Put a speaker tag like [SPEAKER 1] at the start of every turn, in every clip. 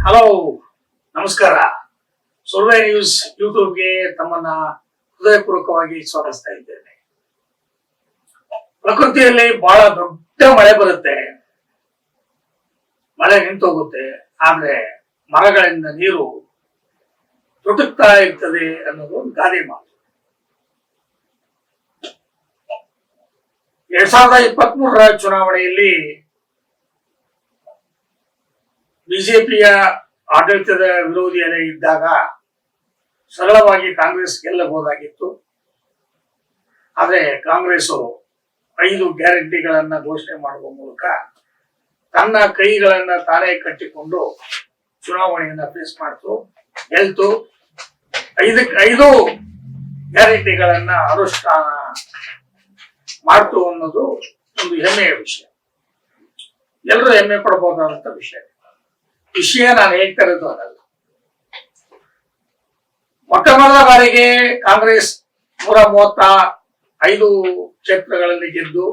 [SPEAKER 1] Hello, ನಮಸ್ಕಾರ. ಸುಳ್ವೆ news ಯೂಟ್ಯೂಬ್ಗೆ ತಮ್ಮನ್ನ ಹೃದಯಪೂರ್ವಕವಾಗಿ ಸ್ವಾಗತಿಸ್ತಾ ಇದ್ದೇನೆ. ಪ್ರಕೃತಿಯಲ್ಲಿ ಬಹಳ ದೊಡ್ಡ ಮಳೆ ಬರುತ್ತೆ, ಮಳೆ ನಿಂತೋಗುತ್ತೆ, ಆದ್ರೆ ಮರಗಳಿಂದ ನೀರು ತೊಟುಕ್ತಾ ಇರ್ತದೆ ಅನ್ನೋದು ಒಂದು ಗಾದೆ ಮಾತು. 2023ರ ಚುನಾವಣೆಯಲ್ಲಿ ಬಿಜೆಪಿಯ ಆಡಳಿತದ ವಿರೋಧಿ ಅಲೆ ಇದ್ದಾಗ ಸರಳವಾಗಿ ಕಾಂಗ್ರೆಸ್ ಗೆಲ್ಲಬಹುದಾಗಿತ್ತು. ಆದ್ರೆ ಕಾಂಗ್ರೆಸ್ 5 ಗ್ಯಾರಂಟಿಗಳನ್ನ ಘೋಷಣೆ ಮಾಡುವ ಮೂಲಕ ತನ್ನ ಕೈಗಳನ್ನ ತಾನೇ ಕಟ್ಟಿಕೊಂಡು ಚುನಾವಣೆಯನ್ನ ಫೇಸ್ ಮಾಡ್ತು, ಗೆಲ್ತು. 5 ಗ್ಯಾರಂಟಿಗಳನ್ನ ಅನುಷ್ಠಾನ ಮಾಡ್ತು ಅನ್ನೋದು ಒಂದು ಹೆಮ್ಮೆಯ ವಿಷಯ, ಎಲ್ಲರೂ ಹೆಮ್ಮೆ ಪಡಬಹುದಾದಂತ ವಿಷಯ ನಾನು ಹೇಳ್ತಾ ಇರೋದು ಅದಲ್ಲ. ಮೊಟ್ಟ ಮೊದಲ ಬಾರಿಗೆ ಕಾಂಗ್ರೆಸ್ 135 ಕ್ಷೇತ್ರಗಳಲ್ಲಿ ಗೆದ್ದು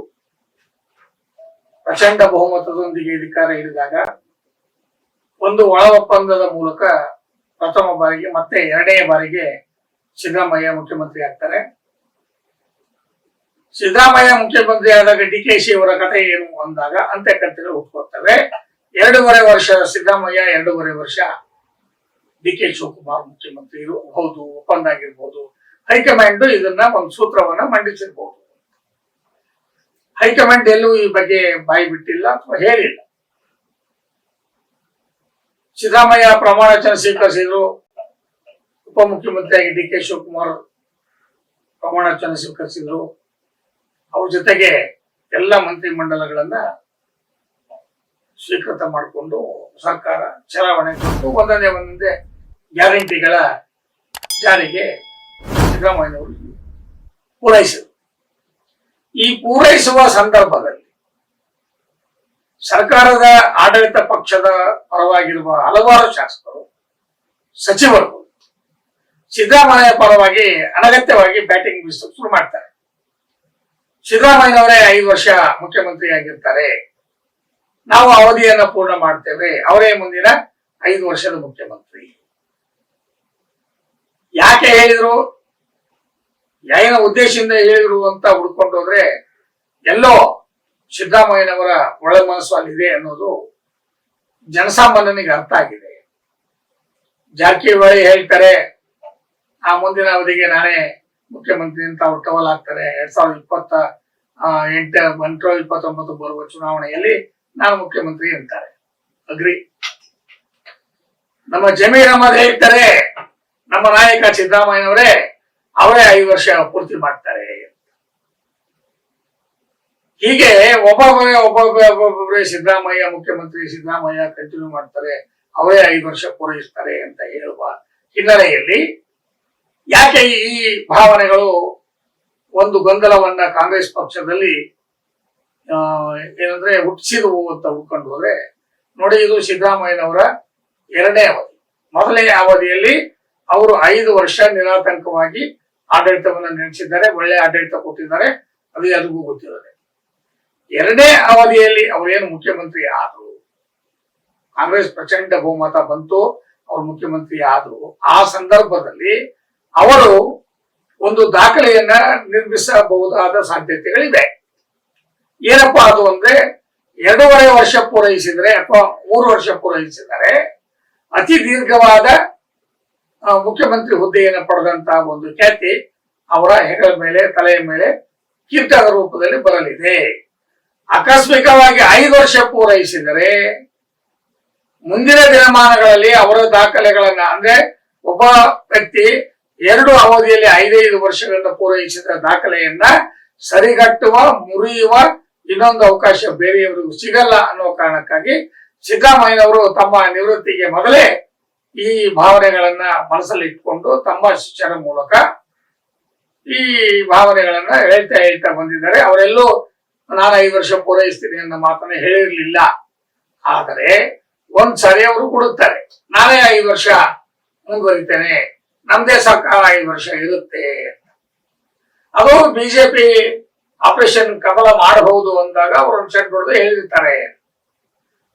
[SPEAKER 1] ಪ್ರಚಂಡ ಬಹುಮತದೊಂದಿಗೆ ಅಧಿಕಾರ ಹಿಡಿದಾಗ ಒಂದು ಒಳ ಒಪ್ಪಂದದ ಮೂಲಕ ಪ್ರಥಮ ಬಾರಿಗೆ ಮತ್ತೆ 2ನೇ ಬಾರಿಗೆ ಸಿದ್ದರಾಮಯ್ಯ ಮುಖ್ಯಮಂತ್ರಿ ಆಗ್ತಾರೆ. ಸಿದ್ದರಾಮಯ್ಯ ಮುಖ್ಯಮಂತ್ರಿ ಆದಾಗ DKಶಿ ಅವರ ಕಥೆ ಏನು ಅಂದಾಗ ಅಂತ್ಯಕಥೆಗಳು ಹುಟ್ಕೊಳ್ತವೆ. 2.5 ವರ್ಷ ಸಿದ್ದರಾಮಯ್ಯ, 2.5 ವರ್ಷ DK ಶಿವಕುಮಾರ್ ಮುಖ್ಯಮಂತ್ರಿ ಇರಬಹುದು, ಒಪ್ಪಂದ ಆಗಿರ್ಬೋದು. ಹೈಕಮಾಂಡ್ ಇದನ್ನ ಒಂದು ಸೂತ್ರವನ್ನ ಮಂಡಿಸಿರ್ಬಹುದು. ಹೈಕಮಾಂಡ್ ಎಲ್ಲೂ ಈ ಬಗ್ಗೆ ಬಾಯಿ ಬಿಟ್ಟಿಲ್ಲ ಅಥವಾ ಹೇಳಿಲ್ಲ. ಸಿದ್ದರಾಮಯ್ಯ ಪ್ರಮಾಣ ವಚನ ಸ್ವೀಕರಿಸಿದ್ರು, ಉಪಮುಖ್ಯಮಂತ್ರಿಯಾಗಿ DK ಶಿವಕುಮಾರ್ ಪ್ರಮಾಣ ವಚನ ಸ್ವೀಕರಿಸಿದ್ರು. ಅವ್ರ ಜೊತೆಗೆ ಎಲ್ಲ ಮಂತ್ರಿ ಮಂಡಲಗಳನ್ನ ಸ್ವೀಕೃತ ಮಾಡಿಕೊಂಡು ಸರ್ಕಾರ ಚಲಾವಣೆ ಕೊಟ್ಟು ಒಂದೊಂದೇ ಗ್ಯಾರಂಟಿಗಳ ಜಾರಿಗೆ ಸಿದ್ದರಾಮಯ್ಯನವರು ಪೂರೈಸಿದರು. ಈ ಪೂರೈಸುವ ಸಂದರ್ಭದಲ್ಲಿ ಸರ್ಕಾರದ ಆಡಳಿತ ಪಕ್ಷದ ಪರವಾಗಿರುವ ಹಲವಾರು ಶಾಸಕರು, ಸಚಿವರು ಸಿದ್ದರಾಮಯ್ಯ ಪರವಾಗಿ ಅನಗತ್ಯವಾಗಿ ಬ್ಯಾಟಿಂಗ್ ಬೀಸಲು ಶುರು ಮಾಡ್ತಾರೆ. ಸಿದ್ದರಾಮಯ್ಯನವರೇ 5 ವರ್ಷ ಮುಖ್ಯಮಂತ್ರಿ ಆಗಿರ್ತಾರೆ, ನಾವು ಅವಧಿಯನ್ನ ಪೂರ್ಣ ಮಾಡ್ತೇವೆ, ಅವರೇ ಮುಂದಿನ 5 ವರ್ಷದ ಮುಖ್ಯಮಂತ್ರಿ. ಯಾಕೆ ಹೇಳಿದ್ರು, ಏನು ಉದ್ದೇಶದಿಂದ ಹೇಳಿದ್ರು ಅಂತ ಹುಡ್ಕೊಂಡು ಹೋದ್ರೆ ಎಲ್ಲೋ ಸಿದ್ದರಾಮಯ್ಯನವರ ಒಳ ಮನಸ್ಸು ಅಲ್ಲಿದೆ ಅನ್ನೋದು ಜನಸಾಮಾನ್ಯನಿಗೆ ಅರ್ಥ ಆಗಿದೆ. ಜಾರಕಿಹೊಳಿ ಹೇಳ್ತಾರೆ, ಆ ಮುಂದಿನ ಅವಧಿಗೆ ನಾನೇ ಮುಖ್ಯಮಂತ್ರಿ ಅಂತ ಅವ್ರು ಟವಲ್ ಹಾಕ್ತಾರೆ. 2028-29 ಬರುವ ಚುನಾವಣೆಯಲ್ಲಿ ನಾನು ಮುಖ್ಯಮಂತ್ರಿ ಅಂತಾರೆ. ಅಗ್ರಿ. ನಮ್ಮ ಜಮೀರ್ ಅಹಮದ್ ಹೇಳ್ತಾರೆ, ನಮ್ಮ ನಾಯಕ ಸಿದ್ದರಾಮಯ್ಯನವರೇ ಅವರೇ 5 ವರ್ಷ ಪೂರ್ತಿ ಮಾಡ್ತಾರೆ. ಹೀಗೆ ಒಬ್ಬೊಬ್ಬರೇ ಸಿದ್ದರಾಮಯ್ಯ ಮುಖ್ಯಮಂತ್ರಿ, ಸಿದ್ದರಾಮಯ್ಯ ಕಂಟಿನ್ಯೂ ಮಾಡ್ತಾರೆ, ಅವರೇ 5 ವರ್ಷ ಪೂರೈಸ್ತಾರೆ ಅಂತ ಹೇಳುವ ಹಿನ್ನೆಲೆಯಲ್ಲಿ ಯಾಕೆ ಈ ಭಾವನೆಗಳು ಒಂದು ಗೊಂದಲವನ್ನ ಕಾಂಗ್ರೆಸ್ ಪಕ್ಷದಲ್ಲಿ ಏನಂದ್ರೆ ಹುಟ್ಟಿಸಿದವು ಅಂತ ಹುಡ್ಕೊಂಡು ಹೋದ್ರೆ ನೋಡಿ, ಇದು ಸಿದ್ದರಾಮಯ್ಯನವರ 2ನೇ ಅವಧಿ. ಮೊದಲನೇ ಅವಧಿಯಲ್ಲಿ ಅವರು 5 ವರ್ಷ ನಿರಾತಂಕವಾಗಿ ಆಡಳಿತವನ್ನ ನಡೆಸಿದ್ದಾರೆ, ಒಳ್ಳೆ ಆಡಳಿತ ಕೊಟ್ಟಿದ್ದಾರೆ, ಅದು ಎಲ್ರಿಗೂ ಗೊತ್ತಿದ್ದಾರೆ. 2ನೇ ಅವಧಿಯಲ್ಲಿ ಅವರೇನು ಮುಖ್ಯಮಂತ್ರಿ ಆದ್ರು, ಕಾಂಗ್ರೆಸ್ ಪ್ರಚಂಡ ಬಹುಮತ ಬಂತು, ಅವರು ಮುಖ್ಯಮಂತ್ರಿ ಆದ್ರು. ಆ ಸಂದರ್ಭದಲ್ಲಿ ಅವರು ಒಂದು ದಾಖಲೆಯನ್ನ ನಿರ್ಮಿಸಬಹುದಾದ ಸಾಧ್ಯತೆಗಳಿವೆ. ಏನಪ್ಪಾ ಅದು ಅಂದ್ರೆ, 2.5 ವರ್ಷ ಪೂರೈಸಿದ್ರೆ ಅಥವಾ 3 ವರ್ಷ ಪೂರೈಸಿದರೆ ಅತಿ ದೀರ್ಘವಾದ ಮುಖ್ಯಮಂತ್ರಿ ಹುದ್ದೆಯನ್ನು ಪಡೆದಂತಹ ಒಂದು ಖ್ಯಾತಿ ಅವರ ಹೆಗಲ ಮೇಲೆ, ತಲೆಯ ಮೇಲೆ ಕಿರೀಟದ ರೂಪದಲ್ಲಿ ಬರಲಿದೆ. ಆಕಸ್ಮಿಕವಾಗಿ 5 ವರ್ಷ ಪೂರೈಸಿದರೆ ಮುಂದಿನ ದಿನಮಾನಗಳಲ್ಲಿ ಅವರ ದಾಖಲೆಗಳನ್ನ, ಅಂದ್ರೆ ಒಬ್ಬ ವ್ಯಕ್ತಿ 2 ಅವಧಿಯಲ್ಲಿ 5 ವರ್ಷಗಳನ್ನ ಪೂರೈಸಿದ ದಾಖಲೆಯನ್ನ ಸರಿಗಟ್ಟುವ, ಮುರಿಯುವ ಇನ್ನೊಂದು ಅವಕಾಶ ಬೇರೆಯವರಿಗೂ ಸಿಗಲ್ಲ ಅನ್ನೋ ಕಾರಣಕ್ಕಾಗಿ ಸಿದ್ದರಾಮಯ್ಯನವರು ತಮ್ಮ ನಿವೃತ್ತಿಗೆ ಮೊದಲೇ ಈ ಭಾವನೆಗಳನ್ನ ಮನಸ್ಸಲ್ಲಿ ಇಟ್ಕೊಂಡು ತಮ್ಮ ಶಿಷ್ಯರ ಮೂಲಕ ಈ ಭಾವನೆಗಳನ್ನ ಹೇಳ್ತಾ ಬಂದಿದ್ದಾರೆ. ಅವರೆಲ್ಲೂ ನಾನು 5 ವರ್ಷ ಪೂರೈಸ್ತೀನಿ ಅನ್ನೋ ಮಾತನ್ನ ಹೇಳಿರ್ಲಿಲ್ಲ. ಆದರೆ ಒಂದ್ಸರಿ ಅವರು ಕೊಡುತ್ತಾರೆ, ನಾನೇ 5 ವರ್ಷ ಮುಂದುವರಿತೇನೆ, ನಮ್ದೇ ಸರ್ಕಾರ 5 ವರ್ಷ ಇರುತ್ತೆ. ಅದು ಬಿಜೆಪಿ ಆಪರೇಷನ್ ಕಮಲ ಮಾಡಬಹುದು ಅಂದಾಗ ಅವರು ಶೆಡ್ ಹೊಡೆದು ಹೇಳಿರ್ತಾರೆ.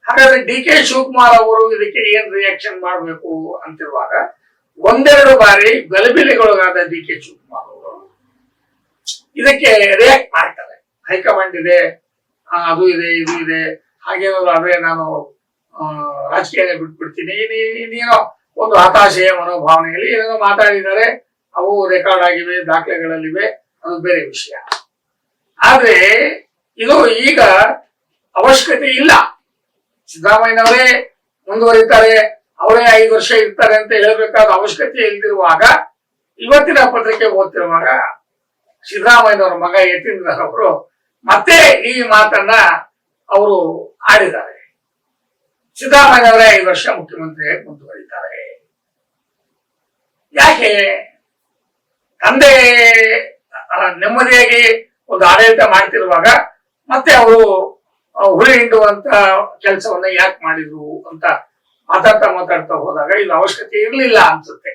[SPEAKER 1] ಹಾಗಾದ್ರೆ ಡಿ ಕೆ ಶಿವಕುಮಾರ್ ಅವರು ಇದಕ್ಕೆ ಏನ್ ರಿಯಾಕ್ಷನ್ ಮಾಡಬೇಕು ಅಂತಿರುವಾಗ ಒಂದೆರಡು ಬಾರಿ ಗಲಿಬಿಲಿಗೊಳಗಾದ ಡಿ ಕೆ ಶಿವಕುಮಾರ್ ಅವರು ಇದಕ್ಕೆ ರಿಯಾಕ್ಟ್ ಮಾಡ್ತಾರೆ. ಹೈಕಮಾಂಡ್ ಇದೆ, ಅದು ಇದೆ, ಇದು ಇದೆ, ಹಾಗೇನಾದ್ರು ಆದ್ರೆ ನಾನು ರಾಜಕೀಯ ಬಿಟ್ಬಿಡ್ತೀನಿ, ನೀನೋ ಒಂದು ಹತಾಶೆಯ ಮನೋಭಾವನೆಯಲ್ಲಿ ಏನೇನೋ ಮಾತಾಡಿದ್ದಾರೆ. ಅವು ರೆಕಾರ್ಡ್ ಆಗಿವೆ, ದಾಖಲೆಗಳಲ್ಲಿವೆ, ಅದು ಬೇರೆ ವಿಷಯ. ಆದ್ರೆ ಇದು ಈಗ ಅವಶ್ಯಕತೆ ಇಲ್ಲ. ಸಿದ್ದರಾಮಯ್ಯನವರೇ ಮುಂದುವರಿತಾರೆ, ಅವರೇ 5 ವರ್ಷ ಇರ್ತಾರೆ ಅಂತ ಹೇಳಬೇಕಾದ ಅವಶ್ಯಕತೆ ಇಲ್ದಿರುವಾಗ, ಇವತ್ತಿನ ಪತ್ರಿಕೆ ಓದ್ತಿರುವಾಗ ಸಿದ್ದರಾಮಯ್ಯನವರ ಮಗ ಯತೀಂದ್ರ ಅವರು ಮತ್ತೆ ಈ ಮಾತನ್ನ ಅವರು ಆಡಿದ್ದಾರೆ. ಸಿದ್ದರಾಮಯ್ಯನವರೇ 5 ವರ್ಷ ಮುಖ್ಯಮಂತ್ರಿಯಾಗಿ ಮುಂದುವರಿತಾರೆ. ಯಾಕೆ? ತಂದೆ ನೆಮ್ಮದಿಯಾಗಿ ಒಂದು ಆಡಳಿತ ಮಾಡ್ತಿರುವಾಗ ಮತ್ತೆ ಅವರು ಹುಳಿ ಹಿಂಡುವಂತ ಕೆಲಸವನ್ನ ಯಾಕೆ ಮಾಡಿದ್ರು ಅಂತ ಮಾತಾಡ್ತಾ ಹೋದಾಗ ಇದು ಅವಶ್ಯಕತೆ ಇರಲಿಲ್ಲ ಅನ್ಸುತ್ತೆ.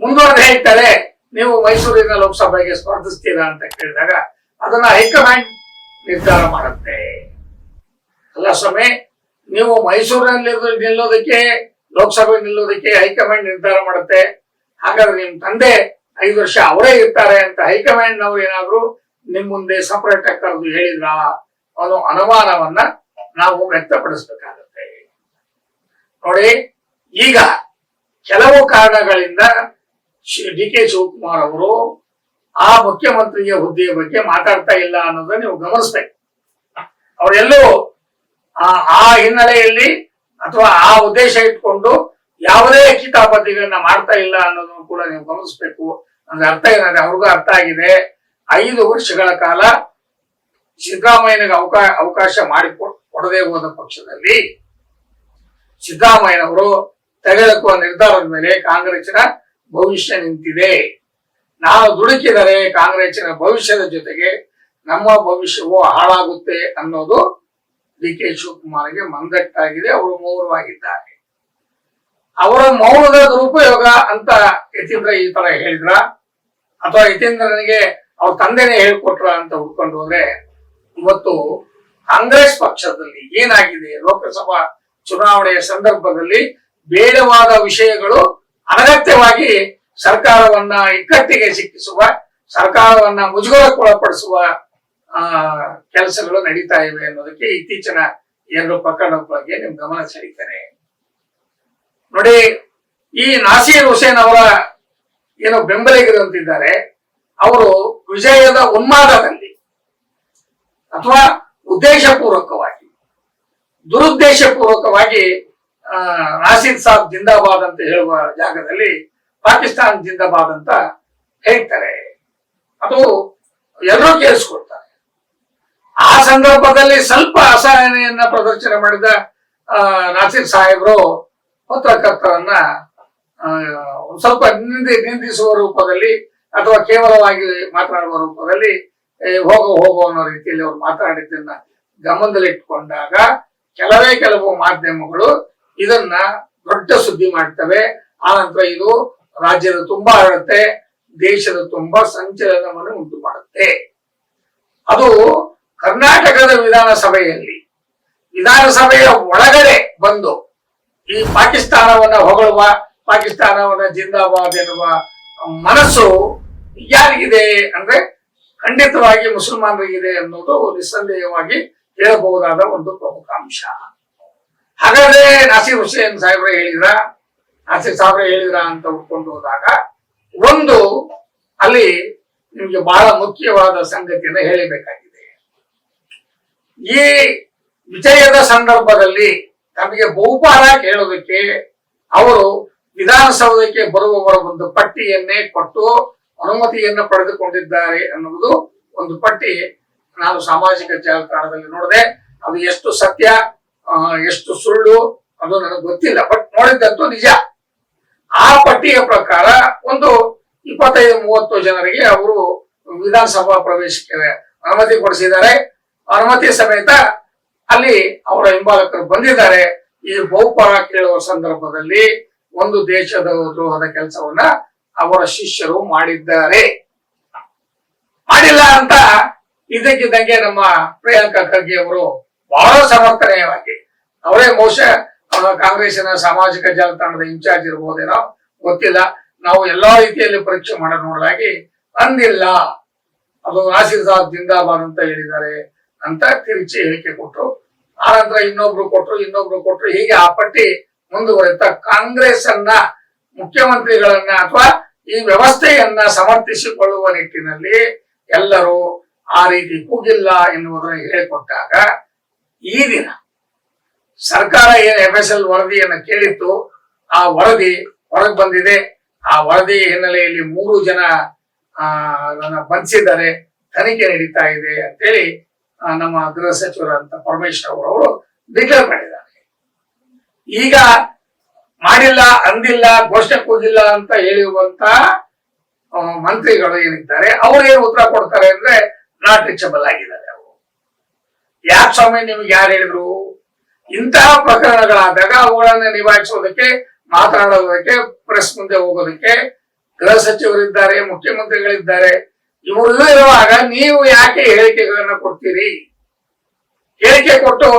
[SPEAKER 1] ಮುಂದುವರೆದು ಹೇಳ್ತಾರೆ, ನೀವು ಮೈಸೂರಿನ ಲೋಕಸಭೆಗೆ ಸ್ಪರ್ಧಿಸ್ತೀರಾ ಅಂತ ಕೇಳಿದಾಗ ಅದನ್ನ ಹೈಕಮಾಂಡ್ ನಿರ್ಧಾರ ಮಾಡುತ್ತೆ. ಅಲ್ಲ ಸ್ವಾಮಿ, ನೀವು ಮೈಸೂರಿನಲ್ಲಿ ನಿಲ್ಲೋದಕ್ಕೆ, ಲೋಕಸಭೆ ನಿಲ್ಲೋದಕ್ಕೆ ಹೈಕಮಾಂಡ್ ನಿರ್ಧಾರ ಮಾಡುತ್ತೆ. ಹಾಗಾದ್ರೆ ನಿಮ್ ತಂದೆ 5 ವರ್ಷ ಅವರೇ ಇರ್ತಾರೆ ಅಂತ ಹೈಕಮಾಂಡ್ ನವರು ಏನಾದ್ರು ನಿಮ್ ಮುಂದೆ ಸಪರೇಟ್ ಆಗಿ ಕರೆದು ಹೇಳಿದ್ರ ಅನ್ನೋ ಅನುಮಾನವನ್ನ ನಾವು ವ್ಯಕ್ತಪಡಿಸಬೇಕಾಗುತ್ತೆ. ನೋಡಿ, ಈಗ ಕೆಲವು ಕಾರಣಗಳಿಂದ ಡಿ ಕೆ ಶಿವಕುಮಾರ್ ಅವರು ಆ ಮುಖ್ಯಮಂತ್ರಿಯ ಹುದ್ದೆಯ ಬಗ್ಗೆ ಮಾತಾಡ್ತಾ ಇಲ್ಲ ಅನ್ನೋದನ್ನ ನೀವು ಗಮನಿಸ್ಬೇಕು. ಅವರೆಲ್ಲೂ ಆ ಹಿನ್ನೆಲೆಯಲ್ಲಿ ಅಥವಾ ಆ ಉದ್ದೇಶ ಇಟ್ಕೊಂಡು ಯಾವುದೇ ಕಿತಾಪತಿಗಳನ್ನ ಮಾಡ್ತಾ ಇಲ್ಲ ಅನ್ನೋದನ್ನು ಕೂಡ ನೀವು ಗಮನಿಸ್ಬೇಕು. ಅಂದ್ರೆ ಅರ್ಥ ಏನಾದ್ರೆ ಅವ್ರಿಗೂ ಅರ್ಥ ಆಗಿದೆ. 5 ವರ್ಷಗಳ ಕಾಲ ಸಿದ್ದರಾಮಯ್ಯನಿಗೆ ಅವಕಾಶ ಕೊಡದೇ ಹೋದ ಪಕ್ಷದಲ್ಲಿ ಸಿದ್ದರಾಮಯ್ಯನವರು ತೆಗೆದುಕುವ ನಿರ್ಧಾರದ ಮೇಲೆ ಕಾಂಗ್ರೆಸ್ಸಿನ ಭವಿಷ್ಯ ನಿಂತಿದೆ. ನಾವು ದುಡುಕಿದರೆ ಕಾಂಗ್ರೆಸ್ಸಿನ ಭವಿಷ್ಯದ ಜೊತೆಗೆ ನಮ್ಮ ಭವಿಷ್ಯವು ಹಾಳಾಗುತ್ತೆ ಅನ್ನೋದು ಡಿ ಕೆ ಶಿವಕುಮಾರ್ಗೆ ಮಂದಟ್ಟಾಗಿದೆ. ಅವರು ಮೌನವಾಗಿದ್ದಾರೆ. ಅವರ ಮೌನದ ದುರುಪಯೋಗ ಅಂತ ಯತೀಂದ್ರ ಈ ತರ ಹೇಳಿದ್ರ, ಅಥವಾ ಯತೀಂದ್ರನಿಗೆ ಅವ್ರ ತಂದೆನೇ ಹೇಳ್ಕೊಟ್ರ ಅಂತ ಹುಡ್ಕೊಂಡು ಹೋದ್ರೆ, ಇವತ್ತು ಕಾಂಗ್ರೆಸ್ ಪಕ್ಷದಲ್ಲಿ ಏನಾಗಿದೆ, ಲೋಕಸಭಾ ಚುನಾವಣೆಯ ಸಂದರ್ಭದಲ್ಲಿ ಬೇಡವಾದ ವಿಷಯಗಳು ಅನಗತ್ಯವಾಗಿ ಸರ್ಕಾರವನ್ನ ಇಕ್ಕಟ್ಟಿಗೆ ಸಿಕ್ಕಿಸುವ, ಸರ್ಕಾರವನ್ನ ಮುಜುಗರಕ್ಕೊಳಪಡಿಸುವ ಕೆಲಸಗಳು ನಡೀತಾ ಇವೆ ಅನ್ನೋದಕ್ಕೆ ಇತ್ತೀಚಿನ 2 ಪ್ರಕರಣಗಳ ಬಗ್ಗೆ ನಿಮ್ ಗಮನ ಸೆಳೀತೇನೆ. ನೋಡಿ, ಈ ನಾಸೀರ್ ಹುಸೇನ್ ಅವರ ಏನೋ ಬೆಂಬಲಿಗರು ಅಂತಿದ್ದಾರೆ, ಅವರು ವಿಜಯದ ಉನ್ಮಾದದಲ್ಲಿ ಅಥವಾ ಉದ್ದೇಶಪೂರ್ವಕವಾಗಿ ದುರುದ್ದೇಶಪೂರ್ವಕವಾಗಿ ನಾಸೀರ್ ಸಾಬ್ ಜಿಂದಾಬಾದ್ ಅಂತ ಹೇಳುವ ಜಾಗದಲ್ಲಿ ಪಾಕಿಸ್ತಾನ್ ಜಿಂದಾಬಾದ್ ಅಂತ ಹೇಳ್ತಾರೆ. ಅದು ಎಲ್ಲರೂ ಕೇಳಿಸ್ಕೊಳ್ತಾರೆ. ಆ ಸಂದರ್ಭದಲ್ಲಿ ಸ್ವಲ್ಪ ಅಸಹನೆಯನ್ನ ಪ್ರದರ್ಶನ ಮಾಡಿದ ನಾಸೀರ್ ಸಾಹೇಬರು ಪತ್ರಕರ್ತರನ್ನ ಸ್ವಲ್ಪ ನಿಂದಿಸುವ ರೂಪದಲ್ಲಿ ಅಥವಾ ಕೇವಲವಾಗಿ ಮಾತನಾಡುವ ರೂಪದಲ್ಲಿ ಹೋಗೋ ಅನ್ನೋ ರೀತಿಯಲ್ಲಿ ಅವ್ರು ಮಾತನಾಡಿದ್ದನ್ನ ಗಮನದಲ್ಲಿಟ್ಟುಕೊಂಡಾಗ ಕೆಲವು ಮಾಧ್ಯಮಗಳು ಇದನ್ನ ದೊಡ್ಡ ಸುದ್ದಿ ಮಾಡ್ತವೆ. ಆನಂತರ ಇದು ರಾಜ್ಯದ ತುಂಬಾ ಹರಡುತ್ತೆ, ದೇಶದ ತುಂಬಾ ಸಂಚಲನವನ್ನು ಉಂಟು ಮಾಡುತ್ತೆ. ಅದು ಕರ್ನಾಟಕದ ವಿಧಾನಸಭೆಯ ಒಳಗಡೆ ಬಂದು ಈ ಪಾಕಿಸ್ತಾನವನ್ನ ಹೊಗಳುವ, ಪಾಕಿಸ್ತಾನವನ್ನ ಜಿಂದಾಬಾದ್ ಎನ್ನುವ ಮನಸ್ಸು ಯಾರಿಗಿದೆ ಅಂದ್ರೆ ಖಂಡಿತವಾಗಿ ಮುಸಲ್ಮಾನರಿಗಿದೆ ಅನ್ನೋದು ನಿಸ್ಸಂದೇಹವಾಗಿ ಹೇಳಬಹುದಾದ ಒಂದು ಪ್ರಮುಖ ಅಂಶ. ಹಾಗಾದ್ರೆ ನಾಸೀರ್ ಹುಸೇನ್ ಸಾಹೇಬ್ರೆ ಹೇಳಿದ್ರ ಅಂತ ಉಟ್ಕೊಂಡು ಹೋದಾಗ ಒಂದು ಅಲ್ಲಿ ನಿಮ್ಗೆ ಬಹಳ ಮುಖ್ಯವಾದ ಸಂಗತಿಯನ್ನು ಹೇಳಬೇಕಾಗಿದೆ. ಈ ವಿಜಯದ ಸಂದರ್ಭದಲ್ಲಿ ತಮಗೆ ಬಹುಪಾಲ ಕೇಳೋದಕ್ಕೆ ಅವರು ವಿಧಾನಸೌಧಕ್ಕೆ ಬರುವವರ ಒಂದು ಪಟ್ಟಿಯನ್ನೇ ಕೊಟ್ಟು ಅನುಮತಿಯನ್ನು ಪಡೆದುಕೊಂಡಿದ್ದಾರೆ ಅನ್ನುವುದು ಒಂದು ಪಟ್ಟಿ ನಾನು ಸಾಮಾಜಿಕ ಜಾಲತಾಣದಲ್ಲಿ ನೋಡಿದೆ. ಅದು ಎಷ್ಟು ಸತ್ಯ ಎಷ್ಟು ಸುಳ್ಳು ಅದು ನನಗೆ ಗೊತ್ತಿಲ್ಲ, ಬಟ್ ನೋಡಿದ್ದಂತೂ ನಿಜ. ಆ ಪಟ್ಟಿಯ ಪ್ರಕಾರ ಒಂದು 25-30 ಜನರಿಗೆ ಅವರು ವಿಧಾನಸಭಾ ಪ್ರವೇಶಕ್ಕೆ ಅನುಮತಿ ಕೊಡಿಸಿದ್ದಾರೆ. ಅನುಮತಿ ಸಮೇತ ಅಲ್ಲಿ ಅವರ ಹಿಂಬಾಲಕರು ಬಂದಿದ್ದಾರೆ. ಈ ಬಹುಪರ ಕೇಳುವ ಸಂದರ್ಭದಲ್ಲಿ ಒಂದು ದೇಶದ ದ್ರೋಹದ ಕೆಲಸವನ್ನ ಅವರ ಶಿಷ್ಯರು ಮಾಡಿದ್ದಾರೆ. ಮಾಡಿಲ್ಲ ಅಂತ ಇದಕ್ಕಿದ್ದಂಗೆ ನಮ್ಮ ಪ್ರಿಯಾಂಕಾ ಖರ್ಗೆ ಅವರು ಬಹಳ ಸಮರ್ಥನೀಯವಾಗಿ ಅವರೇ ಬಹುಶಃ ಕಾಂಗ್ರೆಸ್ಸಿನ ಸಾಮಾಜಿಕ ಜಾಲತಾಣದ ಇನ್ಚಾರ್ಜ್ ಇರಬಹುದೇನೋ ಗೊತ್ತಿಲ್ಲ. ನಾವು ಎಲ್ಲಾ ರೀತಿಯಲ್ಲಿ ಪರೀಕ್ಷೆ ಮಾಡ ನೋಡಲಾಗಿ ಅಂದಿಲ್ಲ, ಅದು ನಾಸೀರ್ ಸಾಬ್ ಜಿಂದಾಬಾದ್ ಅಂತ ಹೇಳಿದ್ದಾರೆ ಅಂತ ತಿರುಚಿ ಹೇಳಿಕೆ ಕೊಟ್ಟರು. ಆನಂತರ ಇನ್ನೊಬ್ರು ಕೊಟ್ರು, ಹೀಗೆ ಆ ಪಟ್ಟಿ ಮುಂದುವರೆಯುತ್ತಾ ಕಾಂಗ್ರೆಸ್ ಅನ್ನ, ಮುಖ್ಯಮಂತ್ರಿಗಳನ್ನ ಅಥವಾ ಈ ವ್ಯವಸ್ಥೆಯನ್ನ ಸಮರ್ಥಿಸಿಕೊಳ್ಳುವ ನಿಟ್ಟಿನಲ್ಲಿ ಎಲ್ಲರೂ ಆ ರೀತಿ ಕೂಗಿಲ್ಲ ಎನ್ನುವುದನ್ನು ಹೇಳಿಕೊಟ್ಟಾಗ ಈ ದಿನ ಸರ್ಕಾರ ಏನು FSL ವರದಿಯನ್ನು ಕೇಳಿತ್ತು, ಆ ವರದಿ ಹೊರಗೆ ಬಂದಿದೆ. ಆ ವರದಿ ಹಿನ್ನೆಲೆಯಲ್ಲಿ 3 ಜನ ಬಂಧಿಸಿದ್ದಾರೆ, ತನಿಖೆ ನಡೀತಾ ಇದೆ ಅಂತೇಳಿ ನಮ್ಮ ಗೃಹ ಸಚಿವರಂತ ಪರಮೇಶ್ವರ್ ಅವರು ಡಿಕ್ಲೇರ್ ಮಾಡಿದ್ದಾರೆ. ಈಗ ಮಾಡಿಲ್ಲ, ಅಂದಿಲ್ಲ, ಘೋಷಣೆ ಕೂಗಿಲ್ಲ ಅಂತ ಹೇಳಿರುವಂತ ಮಂತ್ರಿಗಳು ಏನಿದ್ದಾರೆ ಅವ್ರು ಏನು ಉತ್ತರ ಕೊಡ್ತಾರೆ ಅಂದ್ರೆ ನಾಟ್ ರೀಚಬಲ್ ಆಗಿದ್ದಾರೆ. ಅವರು ಯಾಕೆ ಸ್ವಾಮಿ ನಿಮ್ಗೆ ಯಾರು ಹೇಳಿದ್ರು? ಇಂತಹ ಪ್ರಕರಣಗಳಾದಾಗ ಅವುಗಳನ್ನ ನಿಭಾಯಿಸೋದಕ್ಕೆ, ಮಾತನಾಡೋದಕ್ಕೆ, ಪ್ರೆಸ್ ಮುಂದೆ ಹೋಗೋದಕ್ಕೆ ಗೃಹ ಸಚಿವರಿದ್ದಾರೆ, ಮುಖ್ಯಮಂತ್ರಿಗಳಿದ್ದಾರೆ. ಇವರು ಇರುವಾಗ ನೀವು ಯಾಕೆ ಹೇಳಿಕೆಗಳನ್ನ ಕೊಡ್ತೀರಿ? ಹೇಳಿಕೆ ಕೊಟ್ಟು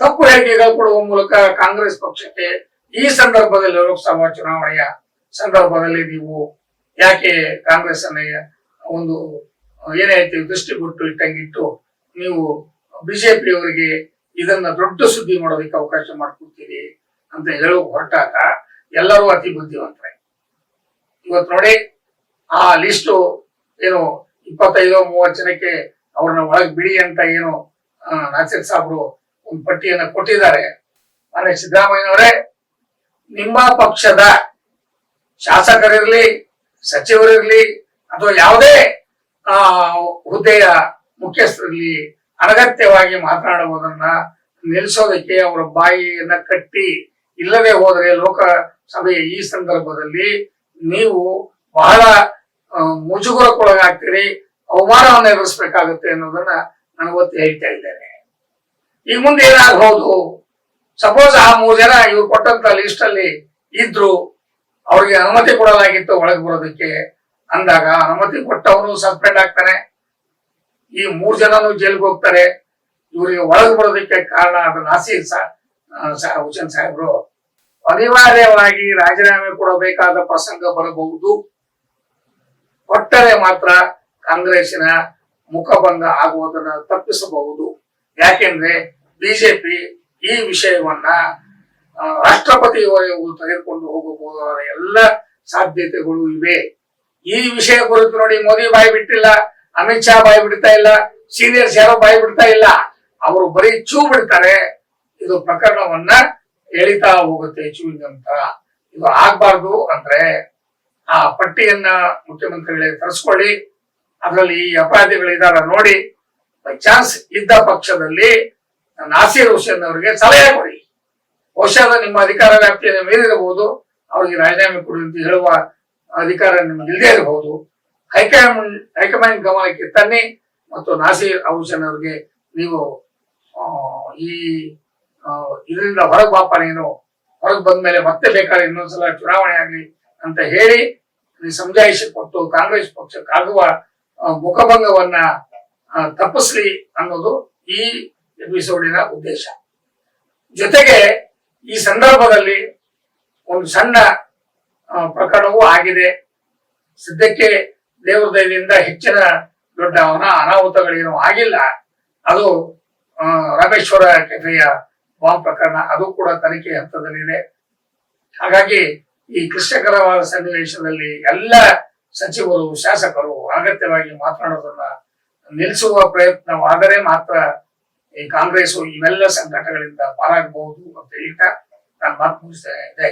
[SPEAKER 1] ತಪ್ಪು ಹೇಳಿಕೆಗಳು ಕೊಡುವ ಮೂಲಕ ಕಾಂಗ್ರೆಸ್ ಪಕ್ಷಕ್ಕೆ ಈ ಸಂದರ್ಭದಲ್ಲಿ, ಲೋಕಸಭಾ ಚುನಾವಣೆಯ ಸಂದರ್ಭದಲ್ಲಿ ನೀವು ಯಾಕೆ ಕಾಂಗ್ರೆಸ್ ಅನ್ನ ಒಂದು ಏನೇ ಹೇಳ್ತೀವಿ ದೃಷ್ಟಿಗೊಟ್ಟು ಇಟ್ಟಂಗಿಟ್ಟು ನೀವು ಬಿಜೆಪಿ ಅವರಿಗೆ ಇದನ್ನ ದೊಡ್ಡ ಸುದ್ದಿ ಮಾಡೋದಕ್ಕೆ ಅವಕಾಶ ಮಾಡ್ಕೊಡ್ತೀರಿ ಅಂತ ಹೇಳುವ ಹೊರಟಾಗ ಎಲ್ಲರೂ ಅತಿ ಬುದ್ಧಿವಂತರೆ. ಇವತ್ತು ನೋಡಿ, ಆ ಲಿಸ್ಟು ಏನು 25-30 ಜನಕ್ಕೆ ಅವ್ರನ್ನ ಒಳಗ್ ಬಿಡಿ ಅಂತ ಏನು ನಾಸೀರ್ ಸಾಬ್ರು ಒಂದು ಪಟ್ಟಿಯನ್ನ ಕೊಟ್ಟಿದ್ದಾರೆ. ಆದ್ರೆ ಸಿದ್ದರಾಮಯ್ಯನವರೇ, ನಿಮ್ಮ ಪಕ್ಷದ ಶಾಸಕರಿರ್ಲಿ, ಸಚಿವರಿರ್ಲಿ ಅಥವಾ ಯಾವುದೇ ಹುದ್ದೆಯ ಮುಖ್ಯಸ್ಥರಲ್ಲಿ ಅನಗತ್ಯವಾಗಿ ಮಾತನಾಡುವುದನ್ನ ನಿಲ್ಲಿಸೋದಕ್ಕೆ ಅವರ ಬಾಯಿಯನ್ನ ಕಟ್ಟಿ, ಇಲ್ಲದೆ ಹೋದರೆ ಲೋಕಸಭೆಯ ಈ ಸಂದರ್ಭದಲ್ಲಿ ನೀವು ಬಹಳ ಮುಜುಗರಕ್ಕೊಳಗಾಗ್ತೀರಿ, ಅವಮಾನವನ್ನು ಎದುರಿಸಬೇಕಾಗುತ್ತೆ ಅನ್ನೋದನ್ನ ನಾನು ಒತ್ತಿ ಹೇಳ್ತಾ ಇದ್ದೇನೆ. ಈ ಮುಂದೆ ಏನಾಗಬಹುದು? ಸಪೋಸ್ ಆ 3 ಜನ ಇವ್ರು ಕೊಟ್ಟಂತ ಲಿಸ್ಟ್ ಅಲ್ಲಿ ಇದ್ರು, ಅವ್ರಿಗೆ ಅನುಮತಿ ಕೊಡಲಾಗಿತ್ತು ಒಳಗೆ ಬರೋದಕ್ಕೆ ಅಂದಾಗ, ಅನುಮತಿ ಕೊಟ್ಟವನು ಸಸ್ಪೆಂಡ್ ಆಗ್ತಾನೆ, ಈ 3 ಜನನು ಜೈಲ್ಗೆ ಹೋಗ್ತಾರೆ. ಇವರಿಗೆ ಒಳಗೆ ಬರೋದಕ್ಕೆ ಕಾರಣ ಅದು ನಾಸೀರ್ ಹುಸೇನ್ ಸಾಹೇಬ್ರು ಅನಿವಾರ್ಯವಾಗಿ ರಾಜೀನಾಮೆ ಕೊಡಬೇಕಾದ ಪ್ರಸಂಗ ಬರಬಹುದು. ಕೊಟ್ಟರೆ ಮಾತ್ರ ಕಾಂಗ್ರೆಸ್ಸಿನ ಮುಖಭಂಗ ಆಗುವುದನ್ನು ತಪ್ಪಿಸಬಹುದು. ಯಾಕೆಂದ್ರೆ ಬಿಜೆಪಿ ಈ ವಿಷಯವನ್ನ ರಾಷ್ಟ್ರಪತಿಯವರೆಗೂ ತೆಗೆದುಕೊಂಡು ಹೋಗಬಹುದಾದ ಎಲ್ಲ ಸಾಧ್ಯತೆಗಳು ಇವೆ. ಈ ವಿಷಯ ಕುರಿತು ನೋಡಿ, ಮೋದಿ ಬಾಯಿ ಬಿಟ್ಟಿಲ್ಲ, ಅಮಿತ್ ಶಾ ಬಾಯಿ ಬಿಡ್ತಾ ಇಲ್ಲ, ಸೀನಿಯರ್ಸ್ ಯಾರೋ ಬಾಯಿ ಬಿಡ್ತಾ ಇಲ್ಲ, ಅವರು ಬರೀ ಚೂ ಬಿಡ್ತಾರೆ. ಇದು ಪ್ರಕರಣವನ್ನ ಎಳಿತಾ ಹೋಗುತ್ತೆ ಚೂವಿನಂತ. ಇದು ಆಗ್ಬಾರ್ದು ಅಂದ್ರೆ ಆ ಪಟ್ಟಿಯನ್ನ ಮುಖ್ಯಮಂತ್ರಿಗಳಿಗೆ ತರಿಸ್ಕೊಳ್ಳಿ, ಅದರಲ್ಲಿ ಈ ಅಪರಾಧಿಗಳಿದಾರ ನೋಡಿ, ಬೈ ಚಾನ್ಸ್ ಇದ್ದ ಪಕ್ಷದಲ್ಲಿ ನಾಸೀರ್ ಹುಸೇನ್ ಅವರಿಗೆ ಸಲಹೆ ಕೊಡಿ. ಬಹುಶಃ ನಿಮ್ಮ ಅಧಿಕಾರ ವ್ಯಾಪ್ತಿಯನ್ನು ಮೀರಿರಬಹುದು, ಅವ್ರಿಗೆ ರಾಜೀನಾಮೆ ಕೊಡಿ ಅಂತ ಹೇಳುವ ಅಧಿಕಾರ ನಿಮ್ಗೆ ಇಲ್ಲದೆ ಇರಬಹುದು. ಹೈಕಮಾಂಡ್ ಗಮನಕ್ಕೆ ತನ್ನಿ ಮತ್ತು ನಾಸೀರ್ ಹುಸೇನ್ ಅವರಿಗೆ ನೀವು ಈ ಇದರಿಂದ ಹೊರಗೆ ಬಾಪ, ನೀನು ಹೊರಗೆ ಬಂದ್ಮೇಲೆ ಮತ್ತೆ ಬೇಕಾದ್ರೆ ಇನ್ನೊಂದ್ಸಲ ಚುನಾವಣೆ ಆಗ್ಲಿ ಅಂತ ಹೇಳಿ ನೀವು ಸಮಜಾಯಿಷಿ ಕೊಟ್ಟು ಕಾಂಗ್ರೆಸ್ ಪಕ್ಷಕ್ಕಾಗುವ ಮುಖಭಂಗವನ್ನ ತಪ್ಪಿಸ್ಲಿ ಅನ್ನೋದು ಈ ಎಪಿಸೋಡಿನ ಉದ್ದೇಶ. ಜೊತೆಗೆ ಈ ಸಂದರ್ಭದಲ್ಲಿ ಒಂದು ಸಣ್ಣ ಪ್ರಕರಣವೂ ಆಗಿದೆ. ಸದ್ಯಕ್ಕೆ ದೇವರ ದಯದಿಂದ ಹೆಚ್ಚಿನ ದೊಡ್ಡ ಅನಾಹುತಗಳೇನು ಆಗಿಲ್ಲ. ಅದು ರಾಮೇಶ್ವರ ಕೆಫೆಯ ಬಾಂಬ್ ಪ್ರಕರಣ, ಅದು ಕೂಡ ತನಿಖೆ ಹಂತದಲ್ಲಿದೆ. ಹಾಗಾಗಿ ಈ ಕ್ಲಿಷ್ಟಕರವಾದ ಸನ್ನಿವೇಶದಲ್ಲಿ ಎಲ್ಲ ಸಚಿವರು, ಶಾಸಕರು ಅಗತ್ಯವಾಗಿ ಮಾತನಾಡೋದನ್ನ ನಿಲ್ಲಿಸುವ ಪ್ರಯತ್ನವಾದರೆ ಮಾತ್ರ ಈ ಕಾಂಗ್ರೆಸ್ ಇವೆಲ್ಲ ಸಂಕಟಗಳಿಂದ ಪಾರಾಗಬಹುದು ಅಂತ ಹೇಳ್ತಾ ನಾನು ಮಾತು ಮುಗಿಸ್ತೇನೆ.